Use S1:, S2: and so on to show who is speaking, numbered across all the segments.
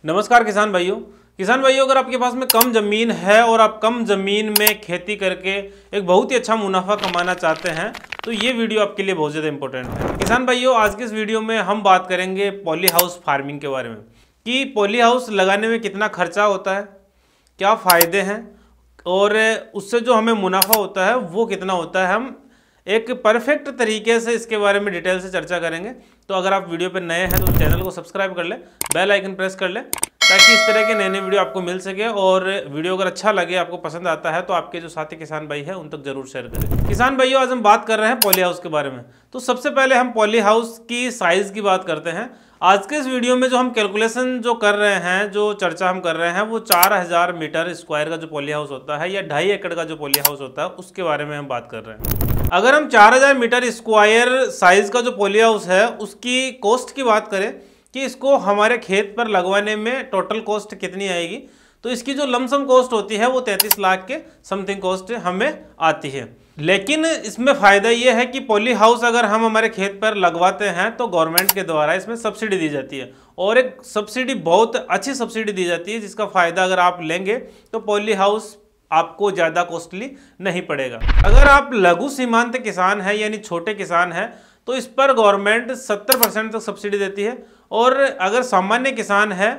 S1: नमस्कार किसान भाइयों, अगर आपके पास में कम ज़मीन है और आप कम ज़मीन में खेती करके एक बहुत ही अच्छा मुनाफा कमाना चाहते हैं तो ये वीडियो आपके लिए बहुत ज़्यादा इंपॉर्टेंट है। किसान भाइयों, आज के इस वीडियो में हम बात करेंगे पॉली हाउस फार्मिंग के बारे में कि पॉली हाउस लगाने में कितना खर्चा होता है, क्या फ़ायदे हैं और उससे जो हमें मुनाफा होता है वो कितना होता है। हम एक परफेक्ट तरीके से इसके बारे में डिटेल से चर्चा करेंगे। तो अगर आप वीडियो पर नए हैं तो चैनल को सब्सक्राइब कर लें, बेल आइकन प्रेस कर लें ताकि इस तरह के नए नए वीडियो आपको मिल सके। और वीडियो अगर अच्छा लगे, आपको पसंद आता है तो आपके जो साथी किसान भाई हैं उन तक जरूर शेयर करें। किसान भाइयों, आज हम बात कर रहे हैं पॉली हाउस के बारे में। तो सबसे पहले हम पॉली हाउस की साइज़ की बात करते हैं। आज के इस वीडियो में जो हम कैलकुलेशन जो कर रहे हैं, जो चर्चा हम कर रहे हैं, वो 4000 मीटर स्क्वायर का जो पॉली हाउस होता है या 2.5 एकड़ का जो पॉली हाउस होता है उसके बारे में हम बात कर रहे हैं। अगर हम 4000 मीटर स्क्वायर साइज का जो पॉली हाउस है उसकी कॉस्ट की बात करें कि इसको हमारे खेत पर लगवाने में टोटल कॉस्ट कितनी आएगी, तो इसकी जो लमसम कॉस्ट होती है वो 33 लाख के समथिंग कॉस्ट हमें आती है। लेकिन इसमें फ़ायदा ये है कि पॉली हाउस अगर हम हमारे खेत पर लगवाते हैं तो गवर्नमेंट के द्वारा इसमें सब्सिडी दी जाती है और एक सब्सिडी बहुत अच्छी सब्सिडी दी जाती है जिसका फ़ायदा अगर आप लेंगे तो पॉली हाउस आपको ज़्यादा कॉस्टली नहीं पड़ेगा। अगर आप लघु सीमांत किसान हैं यानी छोटे किसान हैं तो इस पर गवर्नमेंट 70% तक सब्सिडी देती है और अगर सामान्य किसान है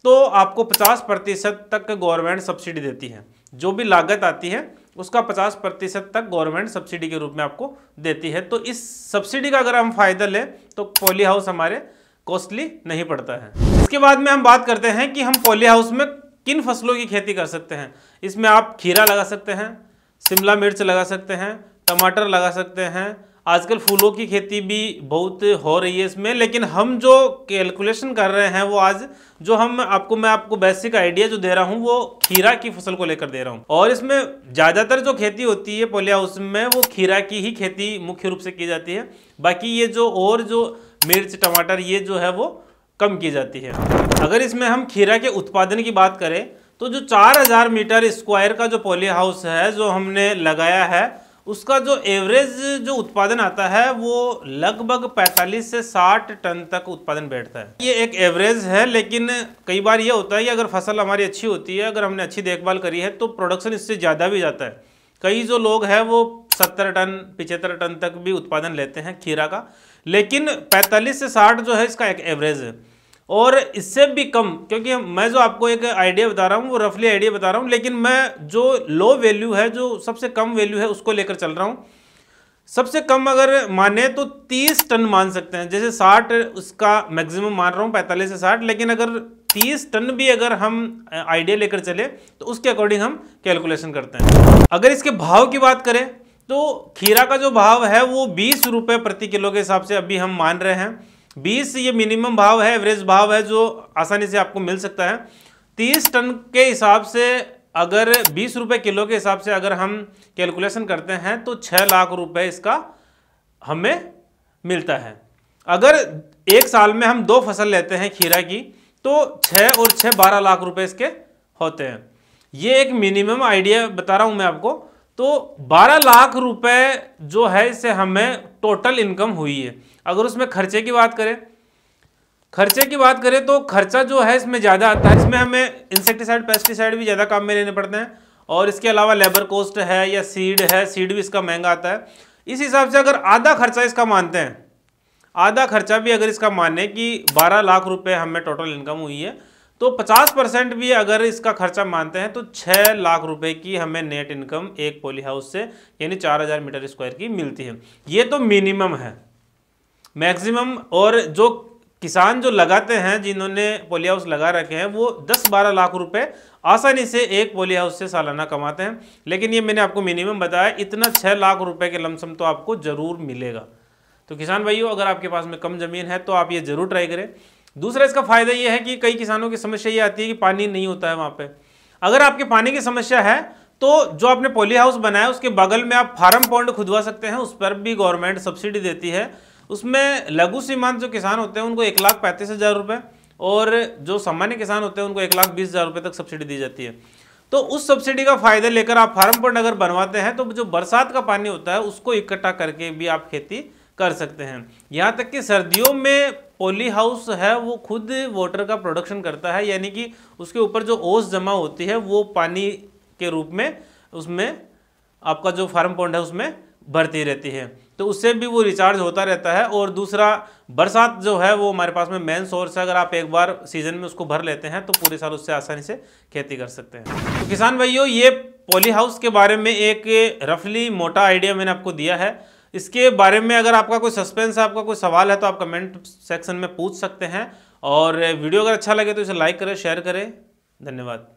S1: तो आपको 50% तक गवर्नमेंट सब्सिडी देती है। जो भी लागत आती है उसका 50% तक गवर्नमेंट सब्सिडी के रूप में आपको देती है। तो इस सब्सिडी का अगर हम फायदा लें तो पॉली हाउस हमारे कॉस्टली नहीं पड़ता है। इसके बाद में हम बात करते हैं कि हम पॉली हाउस में किन फसलों की खेती कर सकते हैं। इसमें आप खीरा लगा सकते हैं, शिमला मिर्च लगा सकते हैं, टमाटर लगा सकते हैं। आजकल फूलों की खेती भी बहुत हो रही है इसमें, लेकिन हम जो कैलकुलेशन कर रहे हैं वो आज जो मैं आपको बेसिक आइडिया जो दे रहा हूँ वो खीरा की फसल को लेकर दे रहा हूँ। और इसमें ज़्यादातर जो खेती होती है पॉली हाउस में वो खीरा की ही खेती मुख्य रूप से की जाती है। बाकी ये जो मिर्च टमाटर ये जो है वो कम की जाती है। अगर इसमें हम खीरा के उत्पादन की बात करें तो जो 4000 मीटर स्क्वायर का जो पॉली हाउस है जो हमने लगाया है उसका जो एवरेज जो उत्पादन आता है वो लगभग 45 से 60 टन तक उत्पादन बैठता है। ये एक एवरेज है, लेकिन कई बार ये होता है कि अगर फसल हमारी अच्छी होती है, अगर हमने अच्छी देखभाल करी है तो प्रोडक्शन इससे ज़्यादा भी जाता है। कई जो लोग हैं वो 70 टन 75 टन तक भी उत्पादन लेते हैं खीरा का, लेकिन 45 से 60 जो है इसका एक एवरेज है। और इससे भी कम, क्योंकि मैं जो आपको एक आइडिया बता रहा हूँ वो रफली आइडिया बता रहा हूँ, लेकिन मैं जो लो वैल्यू है, जो सबसे कम वैल्यू है उसको लेकर चल रहा हूँ। सबसे कम अगर माने तो 30 टन मान सकते हैं। जैसे 60 उसका मैक्सिमम मान रहा हूँ, 45 से 60, लेकिन अगर 30 टन भी अगर हम आइडिया लेकर चले तो उसके अकॉर्डिंग हम कैलकुलेशन करते हैं। अगर इसके भाव की बात करें तो खीरा का जो भाव है वो 20 रुपये प्रति किलो के हिसाब से अभी हम मान रहे हैं। 20 ये मिनिमम भाव है, एवरेज भाव है जो आसानी से आपको मिल सकता है। 30 टन के हिसाब से अगर 20 रुपये किलो के हिसाब से अगर हम कैलकुलेशन करते हैं तो 6 लाख रुपए इसका हमें मिलता है। अगर एक साल में हम 2 फसल लेते हैं खीरा की तो 6 और 6 12 लाख रुपए इसके होते हैं। ये एक मिनिमम आइडिया बता रहा हूं मैं आपको। तो 12 लाख रुपए जो है इससे हमें टोटल इनकम हुई है। अगर उसमें खर्चे की बात करें तो खर्चा जो है इसमें ज़्यादा आता है। इसमें हमें इंसेक्टिसाइड पेस्टिसाइड भी ज़्यादा काम में लेने पड़ते हैं और इसके अलावा लेबर कॉस्ट है या सीड है, सीड भी इसका महंगा आता है। इस हिसाब से अगर आधा खर्चा इसका मानते हैं, आधा खर्चा भी अगर इसका माने कि 12 लाख रुपए हमें टोटल इनकम हुई है तो 50% भी अगर इसका खर्चा मानते हैं तो 6 लाख रुपए की हमें नेट इनकम एक पॉली हाउस से यानी 4000 मीटर स्क्वायर की मिलती है। ये तो मिनिमम है। मैक्सिमम और जो किसान जो लगाते हैं, जिन्होंने पॉली हाउस लगा रखे हैं, वो 10-12 लाख रुपए आसानी से एक पॉली हाउस से सालाना कमाते हैं। लेकिन ये मैंने आपको मिनिमम बताया, इतना 6 लाख रुपए के लमसम तो आपको ज़रूर मिलेगा। तो किसान भाइयों, अगर आपके पास में कम ज़मीन है तो आप ये ज़रूर ट्राई करें। दूसरा इसका फ़ायदा ये है कि कई किसानों की समस्या ये आती है कि पानी नहीं होता है वहाँ पे। अगर आपके पानी की समस्या है तो जो आपने पॉली हाउस बनाया उसके बगल में आप फार्म पॉन्ड खुदवा सकते हैं, उस पर भी गवर्नमेंट सब्सिडी देती है। उसमें लघु सीमांत जो किसान होते हैं उनको 1,35,000 रुपये और जो सामान्य किसान होते हैं उनको 1,20,000 रुपये तक सब्सिडी दी जाती है। तो उस सब्सिडी का फ़ायदा लेकर आप फार्म पॉन्ड अगर बनवाते हैं तो जो बरसात का पानी होता है उसको इकट्ठा करके भी आप खेती कर सकते हैं। यहाँ तक कि सर्दियों में पॉली हाउस है वो खुद वाटर का प्रोडक्शन करता है, यानी कि उसके ऊपर जो ओस जमा होती है वो पानी के रूप में उसमें आपका जो फार्म पॉन्ड है उसमें भरती रहती है, तो उससे भी वो रिचार्ज होता रहता है। और दूसरा, बरसात जो है वो हमारे पास में मेन सोर्स है, अगर आप एक बार सीजन में उसको भर लेते हैं तो पूरे साल उससे आसानी से खेती कर सकते हैं। तो किसान भाइयों, ये पॉली हाउस के बारे में एक रफली मोटा आइडिया मैंने आपको दिया है। इसके बारे में अगर आपका कोई सस्पेंस है, आपका कोई सवाल है, तो आप कमेंट सेक्शन में पूछ सकते हैं। और वीडियो अगर अच्छा लगे तो इसे लाइक करें, शेयर करें। धन्यवाद।